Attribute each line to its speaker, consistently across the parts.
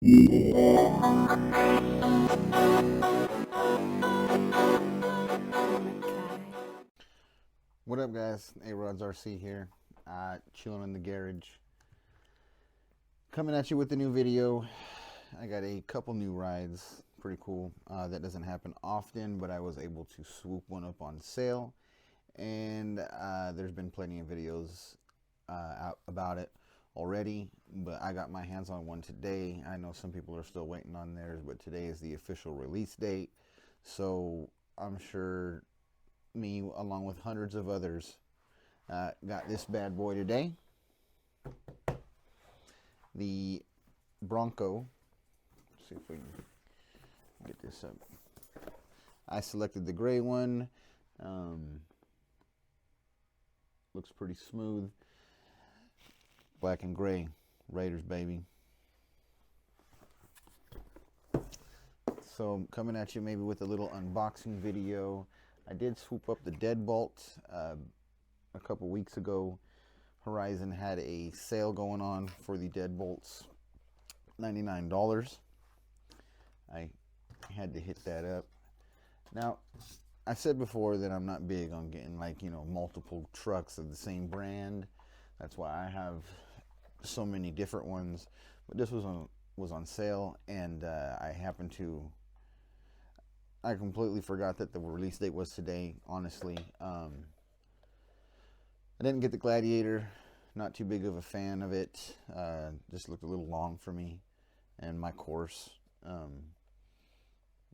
Speaker 1: What up, guys? A-Rodz RC here, chilling in the garage. Coming at you with a new video. I got a couple new rides, pretty cool. That doesn't happen often, but I was able to swoop one up on sale. And there's been plenty of videos out about it already, but I got my hands on one today. I know some people are still waiting on theirs, but today is the official release date. So I'm sure me, along with hundreds of others, got this bad boy today. The Bronco. Let's see if we can get this up. I selected the gray one. Looks pretty smooth. Black and gray. Raiders, baby. So I'm coming at you maybe with a little unboxing video. I did swoop up the Deadbolt a couple weeks ago. Horizon had a sale going on for the Deadbolts, $99. I had to hit that up. Now, I said before that I'm not big on getting, like, you know, multiple trucks of the same brand. That's why I have so many different ones. But this was on sale, and I completely forgot that the release date was today, honestly. I didn't get the Gladiator. Not too big of a fan of it. Just looked a little long for me and my course.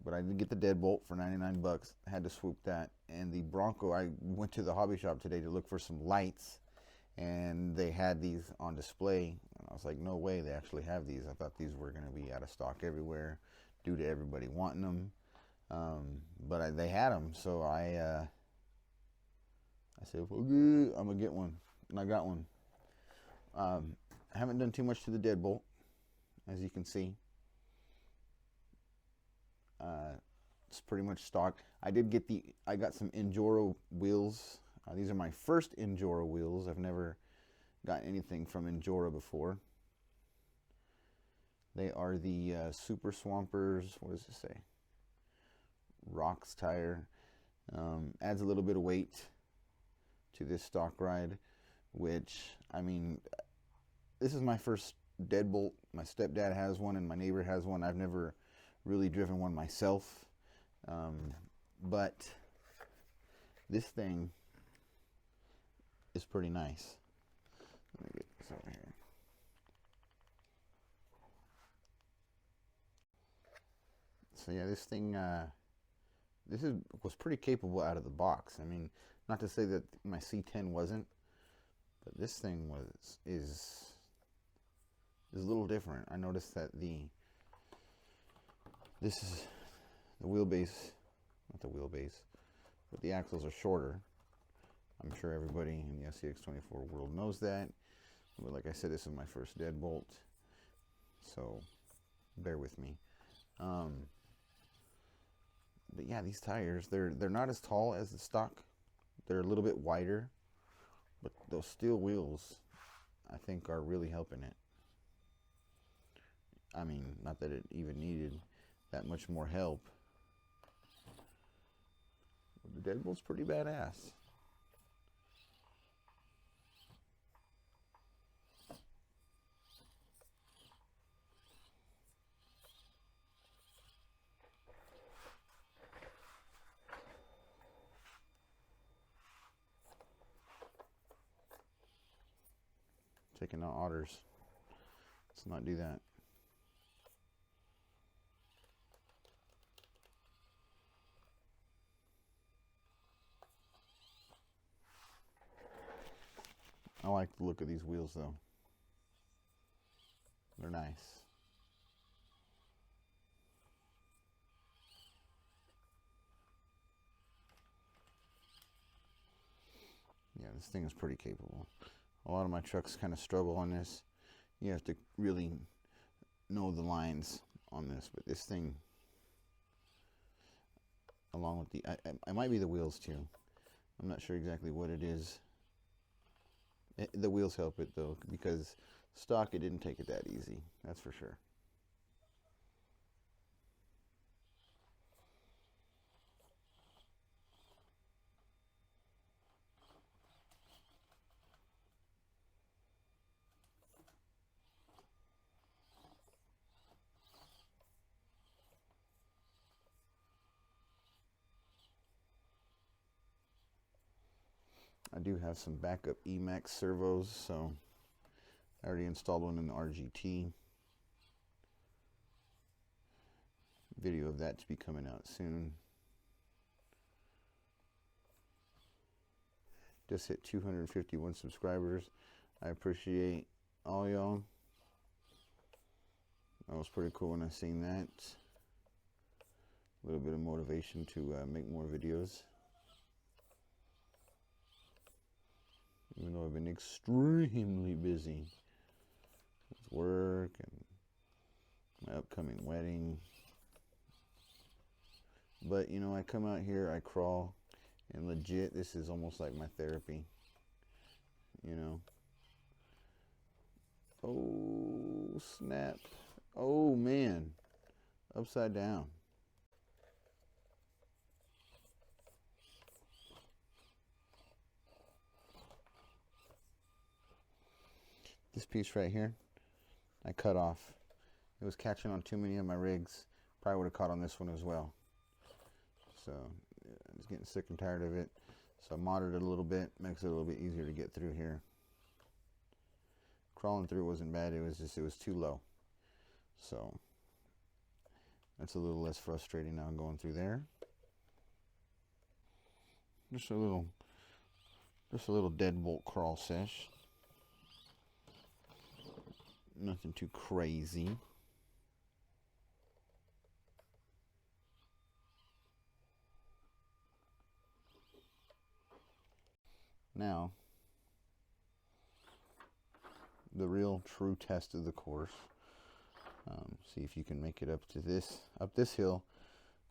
Speaker 1: But I did get the Deadbolt for 99 bucks. I had to swoop that. And the Bronco, I went to the hobby shop today to look for some lights, and they had these on display. And I was like, no way, they actually have these. I thought these were going to be out of stock everywhere due to everybody wanting them. But they had them, so I said, well, good, I'm gonna get one, and I got one. I haven't done too much to the Deadbolt, as you can see. It's pretty much stock. I got some Injora wheels. These are my first Injora wheels. I've never gotten anything from Injora before. They are the Super Swampers. What does it say? Rocks tire. Adds a little bit of weight to this stock ride, which, I mean, this is my first Deadbolt. My stepdad has one and my neighbor has one. I've never really driven one myself, but this thing is pretty nice. Let me get this over here. So yeah, this thing was pretty capable out of the box. I mean, not to say that my C10 wasn't, but this thing is a little different. I noticed that this is the wheelbase, not the wheelbase, but the axles are shorter. I'm sure everybody in the SCX24 world knows that. But like I said, this is my first Deadbolt, so bear with me. But yeah, these tires, they're not as tall as the stock. They're a little bit wider, but those steel wheels, I think, are really helping it. I mean, not that it even needed that much more help. But the Deadbolt's pretty badass. Taking out otters. Let's not do that. I like the look of these wheels, though. They're nice. Yeah, this thing is pretty capable. A lot of my trucks kind of struggle on this. You have to really know the lines on this, but this thing, along with I might be the wheels too. I'm not sure exactly what it is. The wheels help it though, because stock, it didn't take it that easy, that's for sure. I do have some backup Emax servos, so I already installed one in the RGT. Video of that to be coming out soon. Just hit 251 subscribers. I appreciate all y'all. That was pretty cool when I seen that. A little bit of motivation to make more videos. Even though I've been extremely busy with work and my upcoming wedding. But you know, I come out here, I crawl, and legit, this is almost like my therapy. You know. Oh, snap. Oh, man. Upside down. This piece right here, I cut off. It was catching on too many of my rigs. Probably would have caught on this one as well. So yeah, I was getting sick and tired of it. So I modded it a little bit, makes it a little bit easier to get through here. Crawling through wasn't bad, it was just, it was too low. So that's a little less frustrating now going through there. Just a little deadbolt crawl sesh. Nothing too crazy. Now, the real true test of the course. See if you can make it up this hill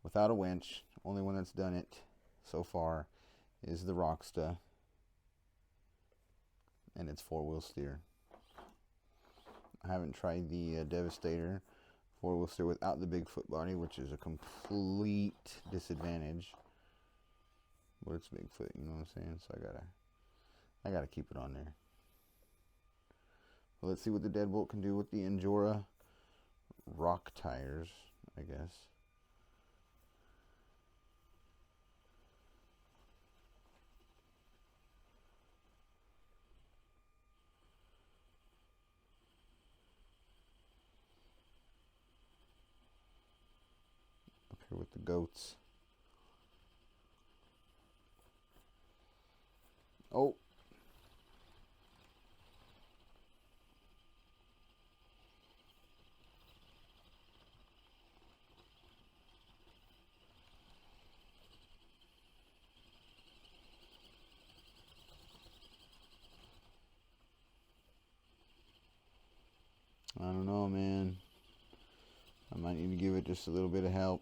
Speaker 1: without a winch. Only one that's done it so far is the Rocksta, and it's 4-wheel steer. I haven't tried the Devastator 4-wheel steer without the big foot body, which is a complete disadvantage. But it's Bigfoot, you know what I'm saying? So I gotta keep it on there. Well, let's see what the Deadbolt can do with the Injora rock tires, I guess. Up here with the goats. Oh. I don't know, man. I might need to give it just a little bit of help.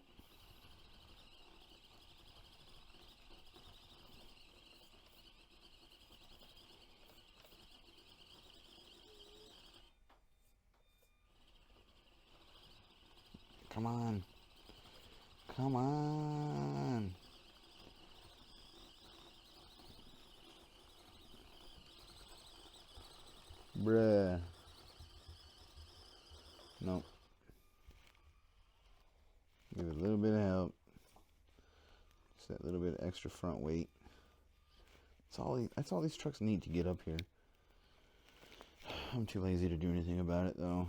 Speaker 1: Come on. Come on. Bruh. Nope. Give it a little bit of help. Just that little bit of extra front weight. That's all these trucks need to get up here. I'm too lazy to do anything about it, though.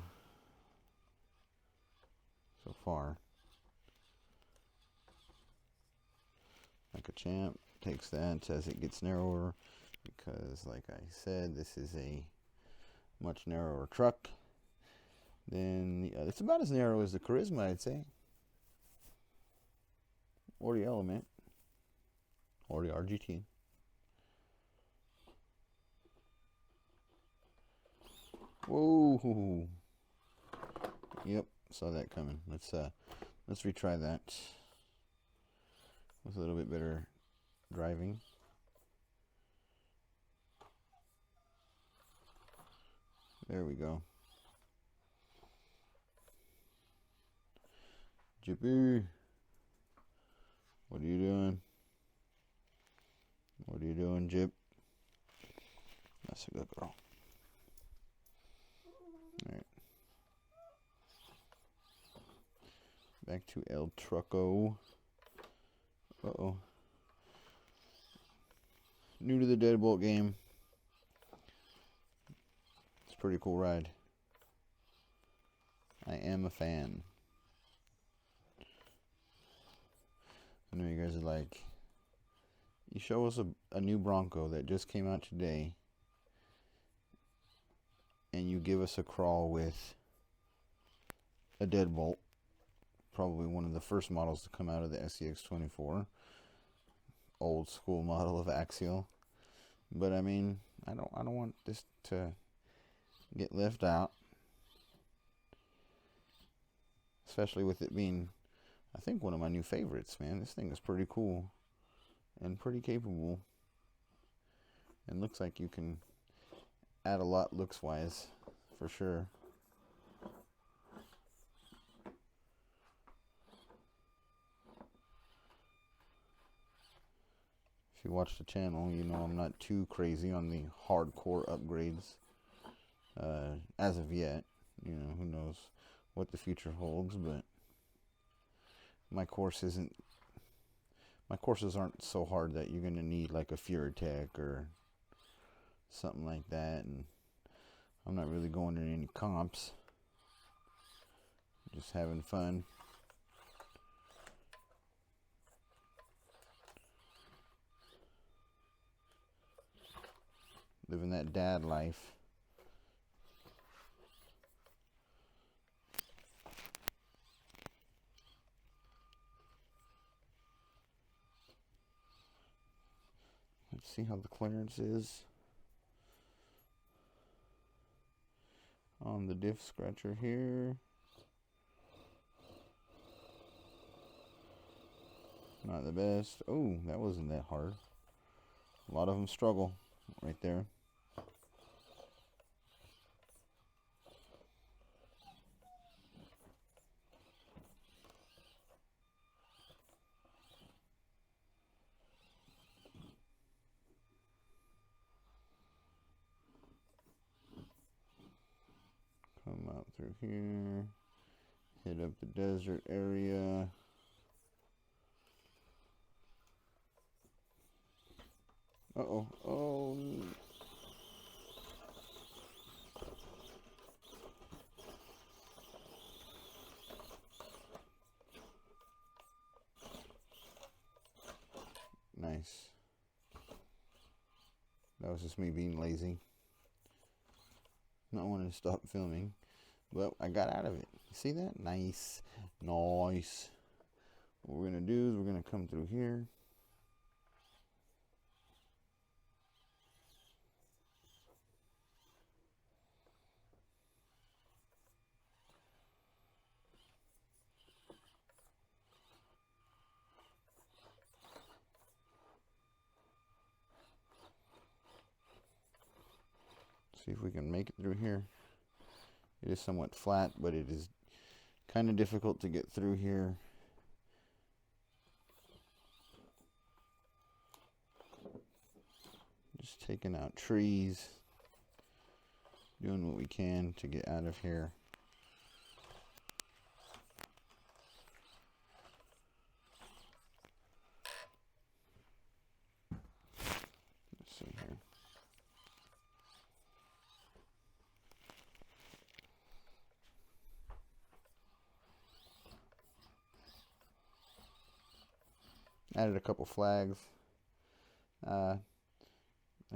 Speaker 1: So far. Like a champ. Takes that as it gets narrower. Because, like I said, this is a much narrower truck. Then it's about as narrow as the Charisma, I'd say. Or the Element. Or the RGT. Whoa. Yep, saw that coming. Let's retry that with a little bit better driving. There we go. Jippy, what are you doing? What are you doing, Jip? That's a good girl. Alright. Back to El Trucko. Uh-oh. new to the Deadbolt game. It's a pretty cool ride. I am a fan. I know you guys are like, you show us a new Bronco that just came out today, and you give us a crawl with a Deadbolt, probably one of the first models to come out of the SCX24, old school model of Axial. But I mean, I don't want this to get left out, especially with it being, I think, one of my new favorites. Man, this thing is pretty cool and pretty capable, and looks like you can add a lot looks wise for sure. If you watch the channel, you know I'm not too crazy on the hardcore upgrades as of yet. You know, who knows what the future holds, but my courses aren't so hard that you're gonna need like a Furitech or something like that, and I'm not really going to any comps, just having fun. Living that dad life. Let's see how the clearance is on the diff scratcher here. Not the best. Oh, that wasn't that hard. A lot of them struggle right there. Come out through here, hit up the desert area. Uh-oh. Oh. Nice. That was just me being lazy. Not wanting to stop filming, but I got out of it. See that? Nice. Nice. What we're going to do is we're going to come through here. See if we can make it through here. It is somewhat flat, but it is kind of difficult to get through here. Just taking out trees, doing what we can to get out of here. Let's see here. Added a couple flags. I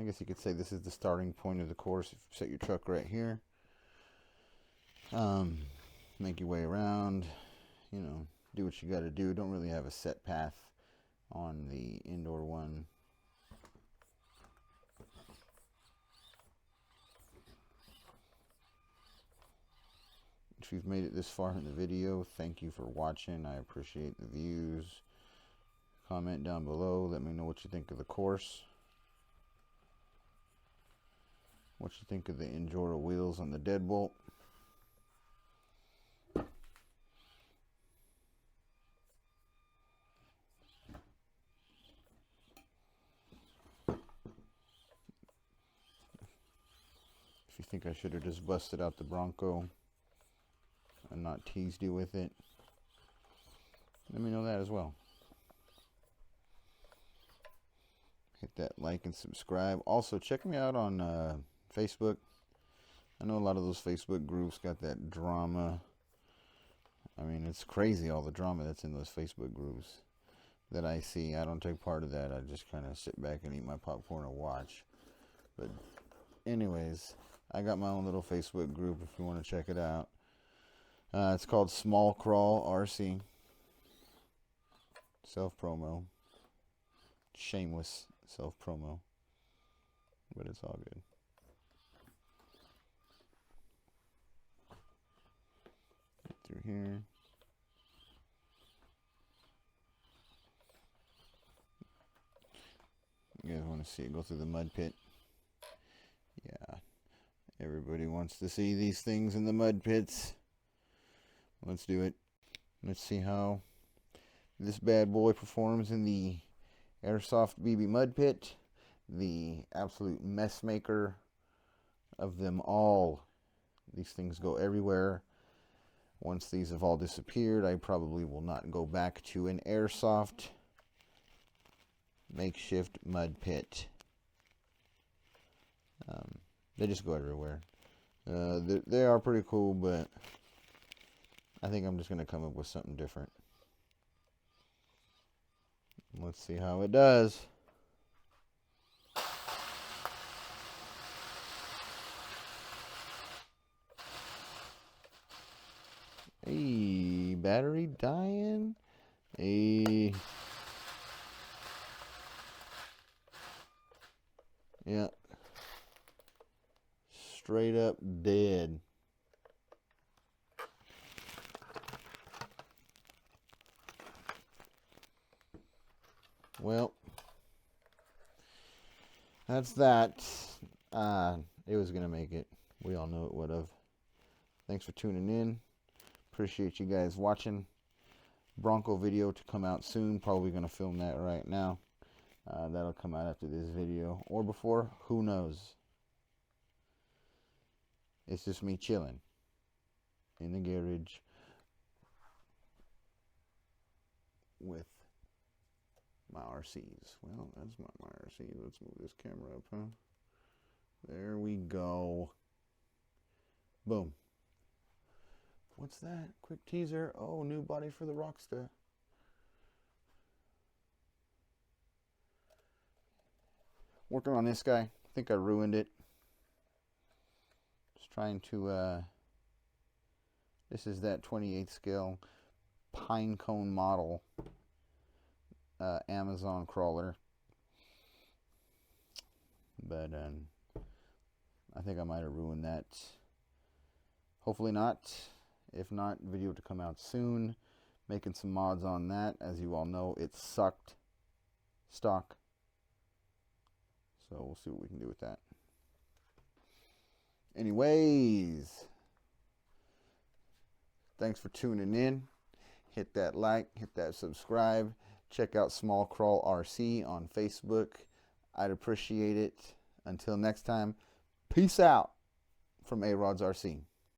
Speaker 1: guess you could say this is the starting point of the course. Set your truck right here. Make your way around. You know, do what you got to do. Don't really have a set path on the indoor one. If you've made it this far in the video, thank you for watching. I appreciate the views. Comment down below. Let me know what you think of the course. What you think of the Injora wheels on the Deadbolt. If you think I should have just busted out the Bronco and not teased you with it, let me know that as well. Hit that like and subscribe. Also, check me out on Facebook. I know a lot of those Facebook groups got that drama. I mean, it's crazy, all the drama that's in those Facebook groups that I see. I don't take part of that. I just kind of sit back and eat my popcorn and watch. But anyways, I got my own little Facebook group if you want to check it out. It's called Small Crawl RC. Self-promo. Shameless self-promo. But it's all good. Through here. You guys want to see it go through the mud pit? Yeah. Everybody wants to see these things in the mud pits. Let's do it. Let's see how this bad boy performs in the Airsoft Bb Mud Pit, the absolute mess maker of them all. These things go everywhere. Once these have all disappeared, I probably will not go back to an Airsoft makeshift mud pit. They just go everywhere. They are pretty cool, but I think I'm just going to come up with something different. Let's see how it does. Hey, battery dying. Hey. Yeah. Straight up dead. Well, that's that. It was going to make it. We all know it would have. Thanks for tuning in. Appreciate you guys watching. Bronco video to come out soon. Probably going to film that right now. That'll come out after this video. Or before. Who knows? It's just me chilling in the garage with my RCs. Well, that's not my RC. Let's move this camera up, huh? There we go. Boom. What's that? Quick teaser. Oh, new body for the Rockstar. Working on this guy. I think I ruined it. Just trying to, this is that 28th scale pine cone model. Amazon crawler, but I think I might have ruined that. Hopefully not. If not, video to come out soon. Making some mods on that. As you all know, it sucked stock, so we'll see what we can do with that. Anyways, thanks for tuning in. Hit that like, hit that subscribe. Check out Small Crawl RC on Facebook. I'd appreciate it. Until next time, peace out from A-Rodz RC.